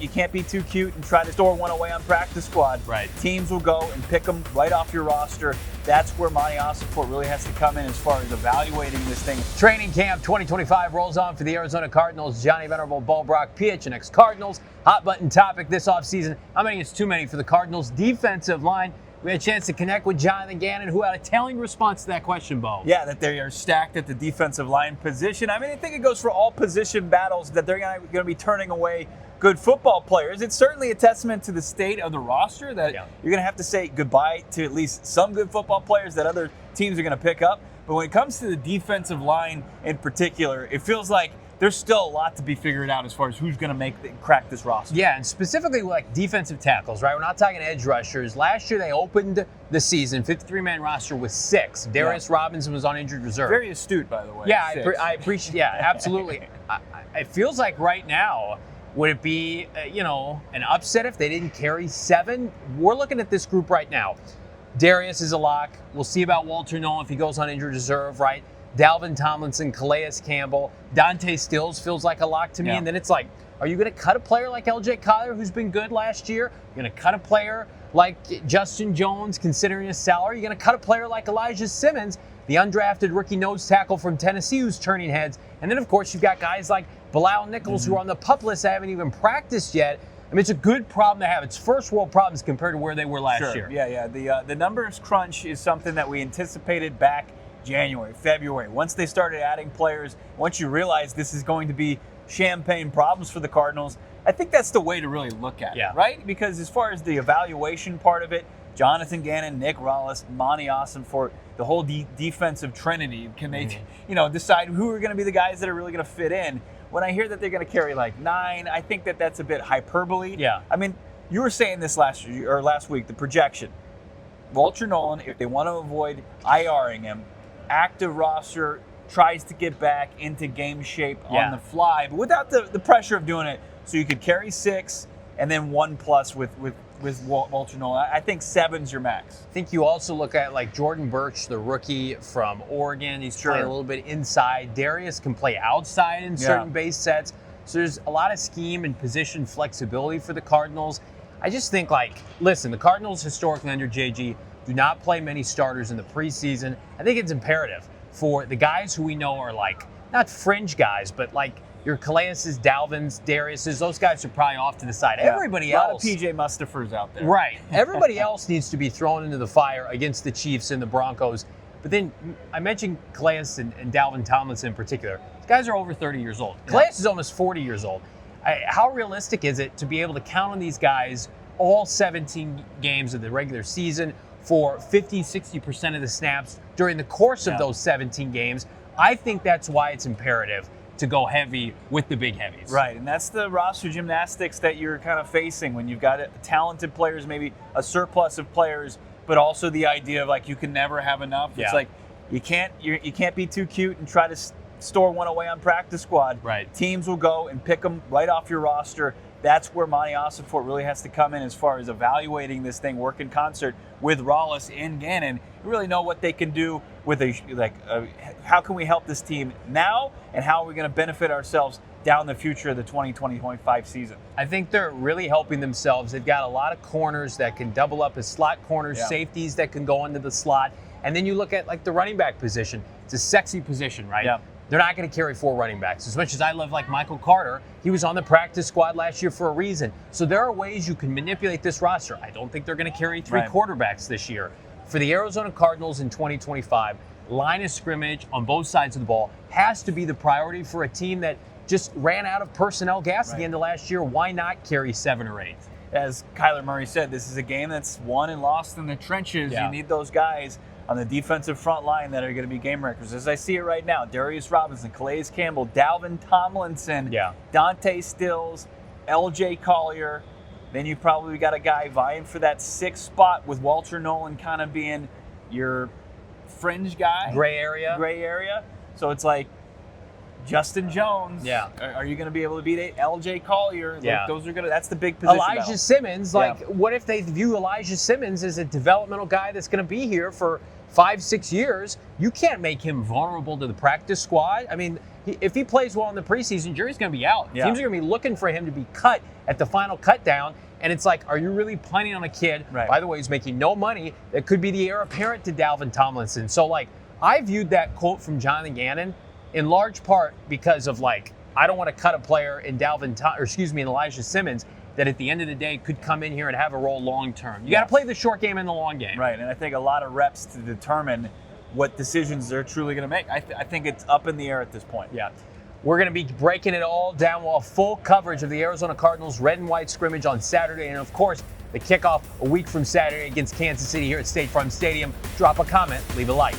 You can't be too cute and try to store one away on practice squad. Right. Teams will go and pick them right off your roster. That's where Monty Ossenfort really has to come in as far as evaluating this thing. Training camp 2025 rolls on for the Arizona Cardinals. Johnny Venerable, Bo Brock, PHNX Cardinals. Hot button topic this offseason. How many is too many for the Cardinals defensive line? We had a chance to connect with Jonathan Gannon, who had a telling response to that question, Bo. Yeah, that they are stacked at the defensive line position. I mean, I think it goes for all position battles that they're going to be turning away good football players. It's certainly a testament to the state of the roster that you're going to have to say goodbye to at least some good football players that other teams are going to pick up. But when it comes to the defensive line in particular, it feels like there's still a lot to be figured out as far as who's going to crack this roster. Yeah, and specifically like defensive tackles, right? We're not talking edge rushers. Last year they opened the season, 53-man roster with 6. Darius Robinson was on injured reserve. Very astute, by the way. Yeah, I appreciate. Yeah, absolutely. It feels like right now, would it be an upset if they didn't carry 7? We're looking at this group right now. Darius is a lock. We'll see about Walter Nolen if he goes on injured reserve, right? Dalvin, Tomlinson, Calais Campbell, Dante Stills feels like a lock to me. And then it's like, are you going to cut a player like LJ Collier, who's been good last year? You're going to cut a player like Justin Jones, considering his salary? You're going to cut a player like Elijah Simmons, the undrafted rookie nose tackle from Tennessee, who's turning heads. And then, of course, you've got guys like Bilal Nichols, who are on the PUP list that haven't even practiced yet. I mean, it's a good problem to have. It's first world problems compared to where they were last year. Yeah. The numbers crunch is something that we anticipated back January, February. Once they started adding players, once you realize this is going to be champagne problems for the Cardinals, I think that's the way to really look at it, right? Because as far as the evaluation part of it, Jonathan Gannon, Nick Rollis, Monty Ossenfort, the whole defensive trinity, can they decide who are going to be the guys that are really going to fit in? When I hear that they're going to carry like 9, I think that that's a bit hyperbole. Yeah. I mean, you were saying this last week, the projection. Walter Nolen, if they want to avoid IRing him, active roster, tries to get back into game shape on the fly, but without the pressure of doing it. So you could carry 6 and then 1+ with Walter Nolen. I think 7's your max. I think you also look at like Jordan Birch, the rookie from Oregon. He's playing a little bit inside. Darius can play outside in certain base sets. So there's a lot of scheme and position flexibility for the Cardinals. I just think listen, the Cardinals historically under JG do not play many starters in the preseason. I think it's imperative for the guys who we know are not fringe guys, but your Calais', Dalvin's, Darius's, those guys are probably off to the side. Everybody else. A lot of PJ Mustafers out there. Right. Everybody else needs to be thrown into the fire against the Chiefs and the Broncos. But then I mentioned Calais and Dalvin Tomlinson in particular. These guys are over 30 years old. Calais is almost 40 years old. How realistic is it to be able to count on these guys all 17 games of the regular season for 50-60% of the snaps during the course of those 17 games? I think that's why it's imperative to go heavy with the big heavies. Right, and that's the roster gymnastics that you're kind of facing when you've got talented players, maybe a surplus of players, but also the idea of you can never have enough. It's like you can't be too cute and try to store one away on practice squad. Right. Teams will go and pick them right off your roster. That's where Monty Ossenfort really has to come in as far as evaluating this thing, work in concert with Rollis and Gannon. You really know what they can do with how can we help this team now, and how are we going to benefit ourselves down the future of the 2020-25 season. I think they're really helping themselves. They've got a lot of corners that can double up as slot corners, safeties that can go into the slot. And then you look at the running back position. It's a sexy position, right? Yeah. They're not going to carry 4 running backs. As much as I love Michael Carter, he was on the practice squad last year for a reason. So there are ways you can manipulate this roster. I don't think they're going to carry 3 quarterbacks this year. For the Arizona Cardinals in 2025, line of scrimmage on both sides of the ball has to be the priority for a team that just ran out of personnel gas at the end of last year. Why not carry 7 or 8? As Kyler Murray said, this is a game that's won and lost in the trenches. You need those guys on the defensive front line that are going to be game wreckers. As I see it right now, Darius Robinson, Calais Campbell, Dalvin Tomlinson, Dante Stills, LJ Collier. Then you probably got a guy vying for that 6th spot with Walter Nolen kind of being your fringe guy. Gray area. So it's like Justin Jones. Are you going to be able to beat LJ Collier? That's the big position. Elijah Simmons. What if they view Elijah Simmons as a developmental guy that's going to be here for 5-6 years? You can't make him vulnerable to the practice squad. I mean, if he plays well in the preseason, jury's going to be out. Yeah. Teams are going to be looking for him to be cut at the final cut down. And it's like, are you really planning on a kid, by the way, who's making no money, that could be the heir apparent to Dalvin Tomlinson? So, like, I viewed that quote from Jonathan Gannon in large part because of, like, I don't want to cut a player in in Elijah Simmons that at the end of the day could come in here and have a role long term. You got to play the short game and the long game. Right, and I think a lot of reps to determine what decisions they're truly going to make. I think it's up in the air at this point. Yeah. We're going to be breaking it all down. We'll have full coverage of the Arizona Cardinals red and white scrimmage on Saturday. And, of course, the kickoff a week from Saturday against Kansas City here at State Farm Stadium. Drop a comment, leave a like.